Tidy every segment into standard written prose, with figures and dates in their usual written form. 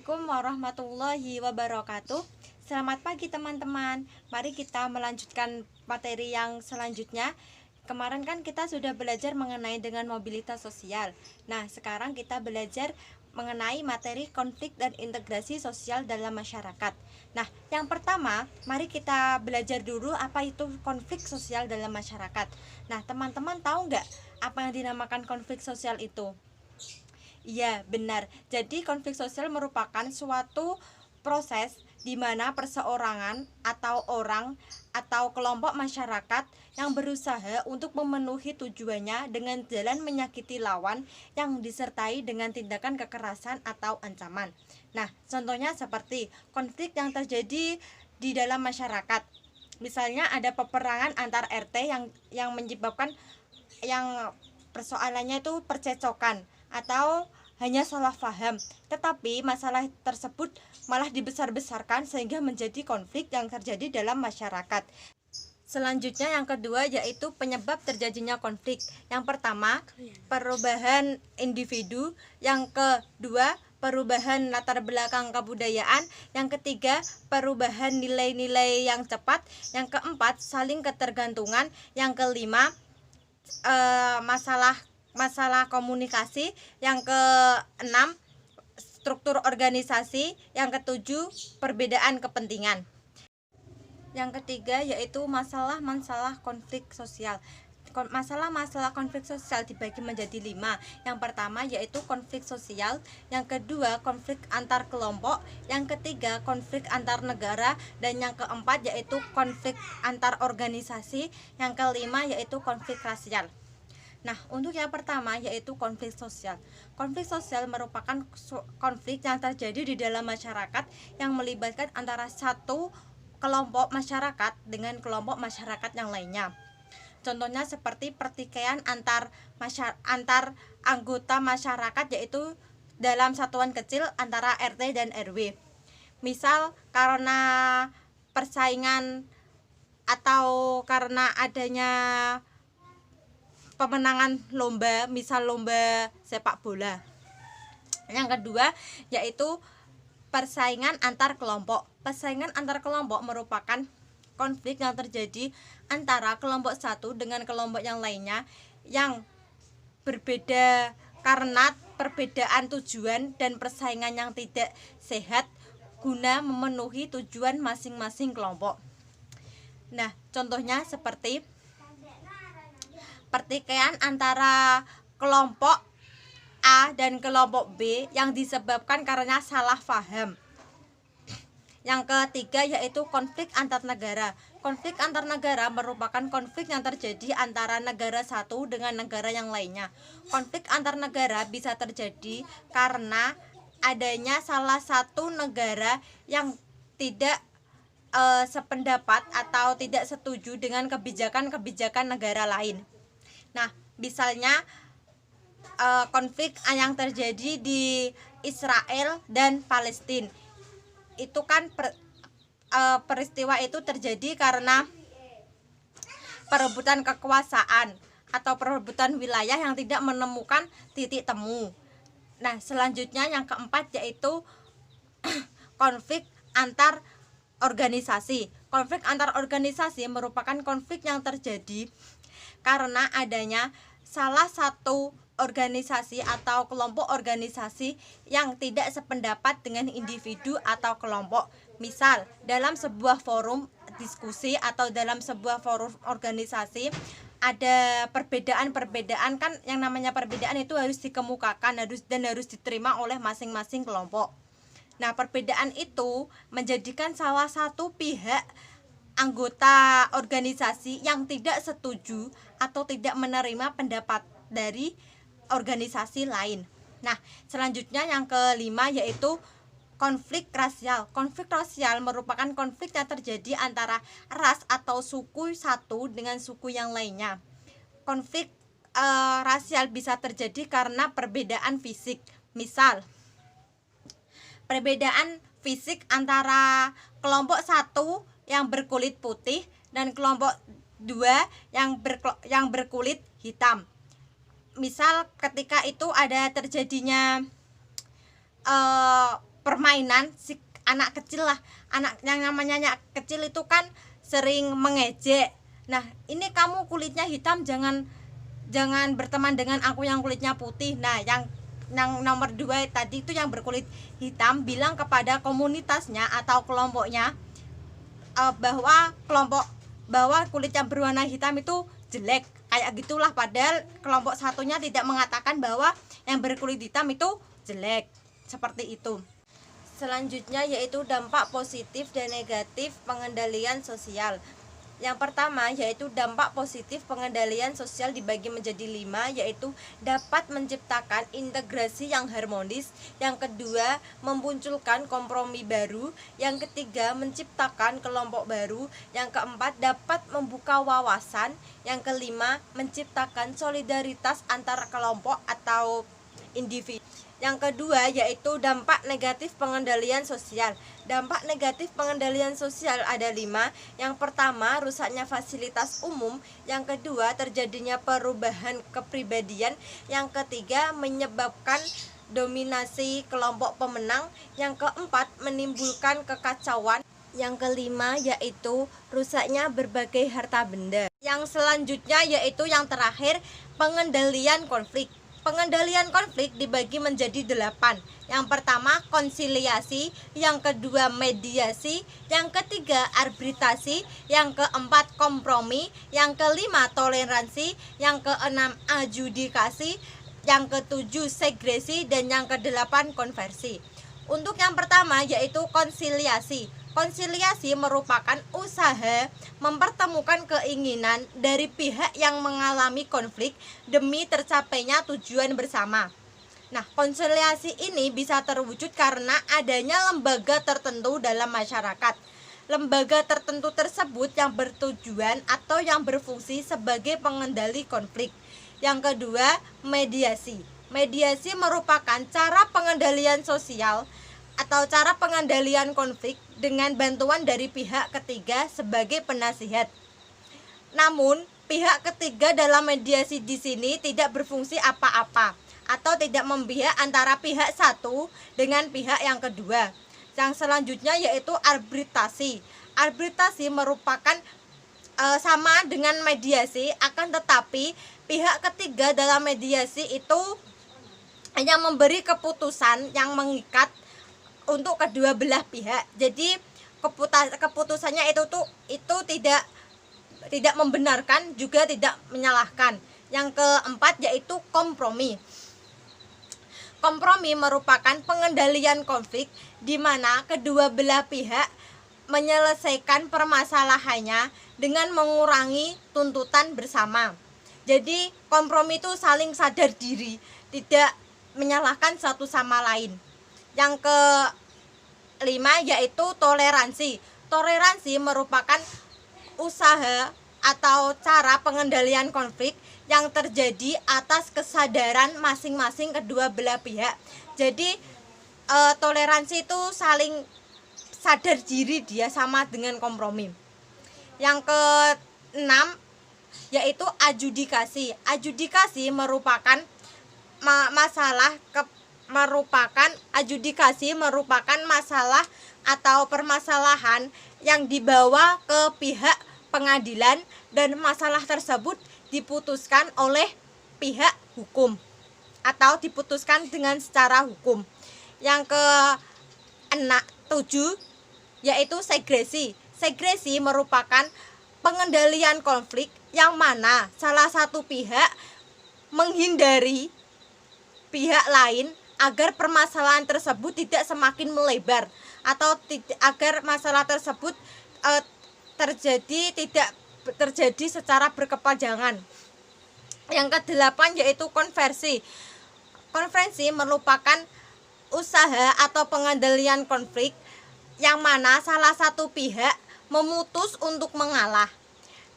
Assalamualaikum warahmatullahi wabarakatuh. Selamat pagi teman-teman. Mari kita melanjutkan materi yang selanjutnya. Kemarin kan kita sudah belajar mengenai dengan mobilitas sosial. Nah, sekarang kita belajar mengenai materi konflik dan integrasi sosial dalam masyarakat. Nah, yang pertama, mari kita belajar dulu apa itu konflik sosial dalam masyarakat. Nah, teman-teman tahu nggak apa yang dinamakan konflik sosial itu? Iya, benar. Jadi konflik sosial merupakan suatu proses di mana perseorangan atau orang atau kelompok masyarakat yang berusaha untuk memenuhi tujuannya dengan jalan menyakiti lawan yang disertai dengan tindakan kekerasan atau ancaman. Nah, contohnya seperti konflik yang terjadi di dalam masyarakat. Misalnya ada peperangan antar RT yang menyebabkan yang persoalannya itu percecokan atau hanya salah paham, tetapi masalah tersebut malah dibesar-besarkan sehingga menjadi konflik yang terjadi dalam masyarakat. Selanjutnya yang kedua yaitu penyebab terjadinya konflik. Yang pertama, perubahan individu, yang kedua, perubahan latar belakang kebudayaan, yang ketiga, perubahan nilai-nilai yang cepat, yang keempat, saling ketergantungan, yang kelima, masalah komunikasi, yang keenam struktur organisasi, yang ketujuh perbedaan kepentingan. Yang ketiga yaitu masalah konflik sosial. Masalah konflik sosial dibagi menjadi 5. Yang pertama yaitu konflik sosial, yang kedua konflik antar kelompok, yang ketiga konflik antar negara, dan yang keempat yaitu konflik antar organisasi, yang kelima yaitu konflik rasial. Nah, untuk yang pertama yaitu konflik sosial. Konflik sosial merupakan konflik yang terjadi di dalam masyarakat yang melibatkan antara satu kelompok masyarakat dengan kelompok masyarakat yang lainnya. Contohnya seperti pertikaian antar anggota masyarakat, yaitu dalam satuan kecil antara RT dan RW. Misal karena persaingan atau karena adanya pemenangan lomba, misal lomba sepak bola. Yang kedua yaitu persaingan antar kelompok. Persaingan antar kelompok merupakan konflik yang terjadi antara kelompok satu dengan kelompok yang lainnya yang berbeda karena perbedaan tujuan dan persaingan yang tidak sehat guna memenuhi tujuan masing-masing kelompok. Nah, contohnya seperti pertikaian antara kelompok A dan kelompok B yang disebabkan karena salah paham. Yang ketiga yaitu konflik antar negara. Konflik antar negara merupakan konflik yang terjadi antara negara satu dengan negara yang lainnya. Konflik antar negara bisa terjadi karena adanya salah satu negara yang tidak sependapat atau tidak setuju dengan kebijakan negara lain. Nah, misalnya konflik yang terjadi di Israel dan Palestina. Itu kan peristiwa itu terjadi karena perebutan kekuasaan atau perebutan wilayah yang tidak menemukan titik temu. Nah, selanjutnya yang keempat yaitu konflik antar organisasi. Konflik antar organisasi merupakan konflik yang terjadi karena adanya salah satu organisasi atau kelompok organisasi yang tidak sependapat dengan individu atau kelompok. Misal, dalam sebuah forum diskusi atau dalam sebuah forum organisasi ada perbedaan kan, yang namanya perbedaan itu harus dikemukakan dan harus diterima oleh masing-masing kelompok. Nah, perbedaan itu menjadikan salah satu pihak anggota organisasi yang tidak setuju atau tidak menerima pendapat dari organisasi lain. Nah, selanjutnya yang kelima yaitu konflik rasial. Konflik rasial merupakan konflik yang terjadi antara ras atau suku satu dengan suku yang lainnya. Konflik rasial bisa terjadi karena perbedaan fisik. Misal, perbedaan fisik antara kelompok satu yang berkulit putih dan kelompok 2 yang berkulit hitam. Misal ketika itu ada terjadinya permainan, si anak kecil lah, anak yang namanya anak kecil itu kan sering mengejek. Nah, ini kamu kulitnya hitam, jangan berteman dengan aku yang kulitnya putih. Nah, yang nomor 2 tadi itu yang berkulit hitam bilang kepada komunitasnya atau kelompoknya bahwa kulit yang berwarna hitam itu jelek, kayak gitulah. Padahal kelompok satunya tidak mengatakan bahwa yang berkulit hitam itu jelek, seperti itu. Selanjutnya yaitu dampak positif dan negatif pengendalian sosial. Yang pertama yaitu dampak positif pengendalian sosial dibagi menjadi 5, yaitu dapat menciptakan integrasi yang harmonis. Yang kedua, memunculkan kompromi baru. Yang ketiga, menciptakan kelompok baru. Yang keempat, dapat membuka wawasan. Yang kelima, menciptakan solidaritas antar kelompok atau individu. Yang kedua yaitu dampak negatif pengendalian sosial. Dampak negatif pengendalian sosial ada 5. Yang pertama, rusaknya fasilitas umum. Yang kedua, terjadinya perubahan kepribadian. Yang ketiga, menyebabkan dominasi kelompok pemenang. Yang keempat, menimbulkan kekacauan. Yang kelima yaitu rusaknya berbagai harta benda. Yang selanjutnya yaitu yang terakhir, pengendalian konflik. Pengendalian konflik dibagi menjadi 8. Yang pertama, konsiliasi. Yang kedua, mediasi. Yang ketiga, arbitrasi. Yang keempat, kompromi. Yang kelima, toleransi. Yang keenam, adjudikasi. Yang ketujuh, segresi. Dan yang kedelapan, konversi. Untuk yang pertama yaitu konsiliasi. Konsiliasi merupakan usaha mempertemukan keinginan dari pihak yang mengalami konflik demi tercapainya tujuan bersama. Nah, konsiliasi ini bisa terwujud karena adanya lembaga tertentu dalam masyarakat. Lembaga tertentu tersebut yang bertujuan atau yang berfungsi sebagai pengendali konflik. Yang kedua, mediasi. Mediasi merupakan cara pengendalian sosial atau cara pengendalian konflik dengan bantuan dari pihak ketiga sebagai penasihat. Namun, pihak ketiga dalam mediasi di sini tidak berfungsi apa-apa atau tidak memihak antara pihak satu dengan pihak yang kedua. Yang selanjutnya yaitu arbitrasi. Arbitrasi merupakan sama dengan mediasi, akan tetapi pihak ketiga dalam mediasi itu hanya memberi keputusan yang mengikat untuk kedua belah pihak. Jadi keputusannya itu tidak membenarkan juga tidak menyalahkan. Yang keempat yaitu kompromi. Kompromi merupakan pengendalian konflik di mana kedua belah pihak menyelesaikan permasalahannya dengan mengurangi tuntutan bersama. Jadi kompromi itu saling sadar diri, tidak menyalahkan satu sama lain. Yang kelima yaitu toleransi. Toleransi merupakan usaha atau cara pengendalian konflik yang terjadi atas kesadaran masing-masing kedua belah pihak. Jadi toleransi itu saling sadar diri, dia sama dengan kompromi. Yang keenam yaitu adjudikasi. Adjudikasi merupakan masalah atau permasalahan yang dibawa ke pihak pengadilan dan masalah tersebut diputuskan oleh pihak hukum atau diputuskan dengan secara hukum. Yang ke-7 yaitu segresi. Segresi merupakan pengendalian konflik yang mana salah satu pihak menghindari pihak lain agar permasalahan tersebut tidak semakin melebar atau agar masalah tersebut tidak terjadi secara berkepanjangan. Yang ke-8 yaitu konversi. Konversi merupakan usaha atau pengendalian konflik yang mana salah satu pihak memutus untuk mengalah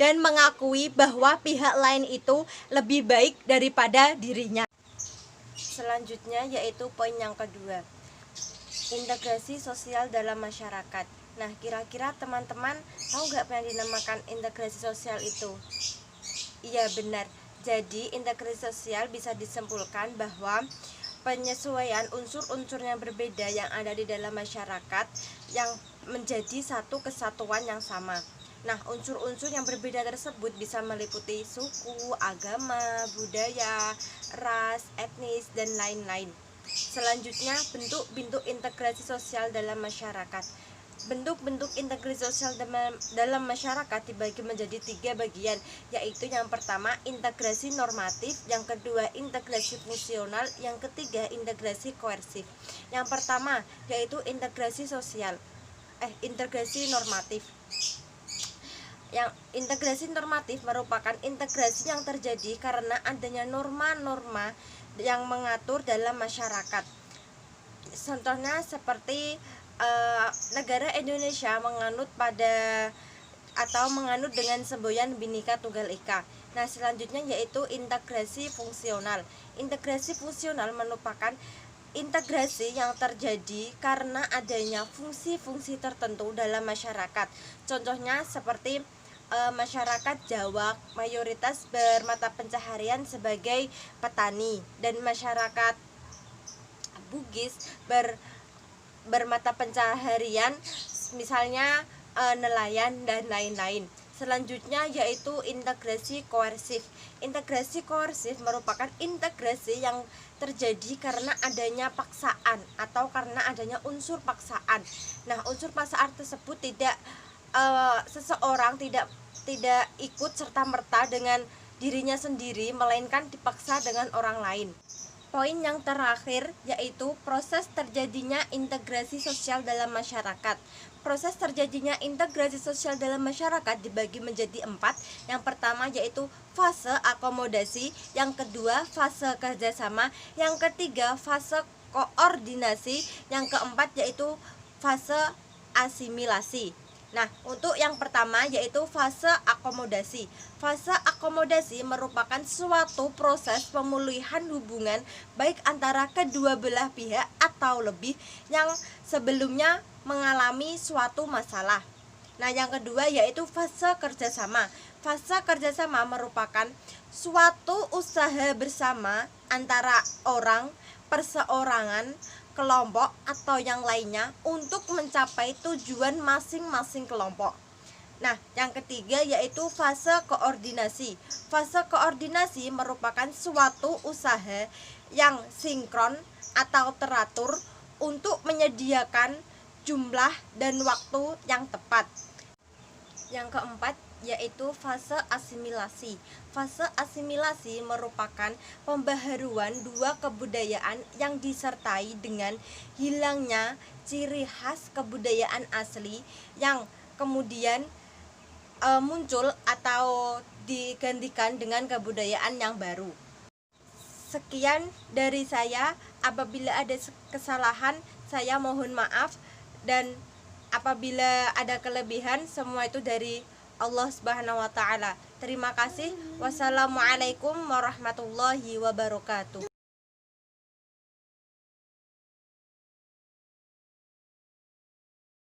dan mengakui bahwa pihak lain itu lebih baik daripada dirinya. Selanjutnya yaitu poin yang kedua, integrasi sosial dalam masyarakat. Nah, kira-kira teman-teman tahu nggak apa yang dinamakan integrasi sosial itu? Iya, benar. Jadi integrasi sosial bisa disimpulkan bahwa penyesuaian unsur-unsur yang berbeda yang ada di dalam masyarakat yang menjadi satu kesatuan yang sama. Nah, unsur-unsur yang berbeda tersebut bisa meliputi suku, agama, budaya, ras, etnis, dan lain-lain. Selanjutnya, bentuk-bentuk integrasi sosial dalam masyarakat. Bentuk-bentuk integrasi sosial dalam masyarakat dibagi menjadi 3 bagian, yaitu yang pertama integrasi normatif, yang kedua integrasi fungsional, yang ketiga integrasi koersif. Yang pertama yaitu integrasi normatif. Yang integrasi normatif merupakan integrasi yang terjadi karena adanya norma-norma yang mengatur dalam masyarakat. Contohnya seperti negara Indonesia menganut dengan semboyan Bhinneka Tunggal Ika. Nah, selanjutnya yaitu integrasi fungsional. Integrasi fungsional merupakan integrasi yang terjadi karena adanya fungsi-fungsi tertentu dalam masyarakat. Contohnya seperti masyarakat Jawa mayoritas bermata pencaharian sebagai petani, dan masyarakat Bugis bermata pencaharian misalnya nelayan dan lain-lain. Selanjutnya yaitu integrasi koersif. Integrasi koersif merupakan integrasi yang terjadi karena adanya paksaan atau karena adanya unsur paksaan. Nah, unsur paksaan tersebut seseorang tidak ikut serta-merta dengan dirinya sendiri, melainkan dipaksa dengan orang lain. Poin yang terakhir yaitu proses terjadinya integrasi sosial dalam masyarakat. Proses terjadinya integrasi sosial dalam masyarakat dibagi menjadi 4. Yang pertama yaitu fase akomodasi, yang kedua fase kerjasama, yang ketiga fase koordinasi, yang keempat yaitu fase asimilasi. Nah, untuk yang pertama yaitu fase akomodasi. Fase akomodasi merupakan suatu proses pemulihan hubungan baik antara kedua belah pihak atau lebih yang sebelumnya mengalami suatu masalah. Nah, yang kedua yaitu fase kerjasama. Fase kerjasama merupakan suatu usaha bersama antara orang, perseorangan, kelompok atau yang lainnya untuk mencapai tujuan masing-masing kelompok. Nah, yang ketiga yaitu fase koordinasi. Fase koordinasi merupakan suatu usaha yang sinkron atau teratur untuk menyediakan jumlah dan waktu yang tepat. Yang keempat yaitu fase asimilasi. Fase asimilasi merupakan pembaharuan dua kebudayaan yang disertai dengan hilangnya ciri khas kebudayaan asli yang kemudian muncul atau digantikan dengan kebudayaan yang baru. Sekian dari saya. Apabila ada kesalahan, saya mohon maaf, dan apabila ada kelebihan, semua itu dari Allah Subhanahu wa taala. Terima kasih. Wassalamualaikum warahmatullahi wabarakatuh.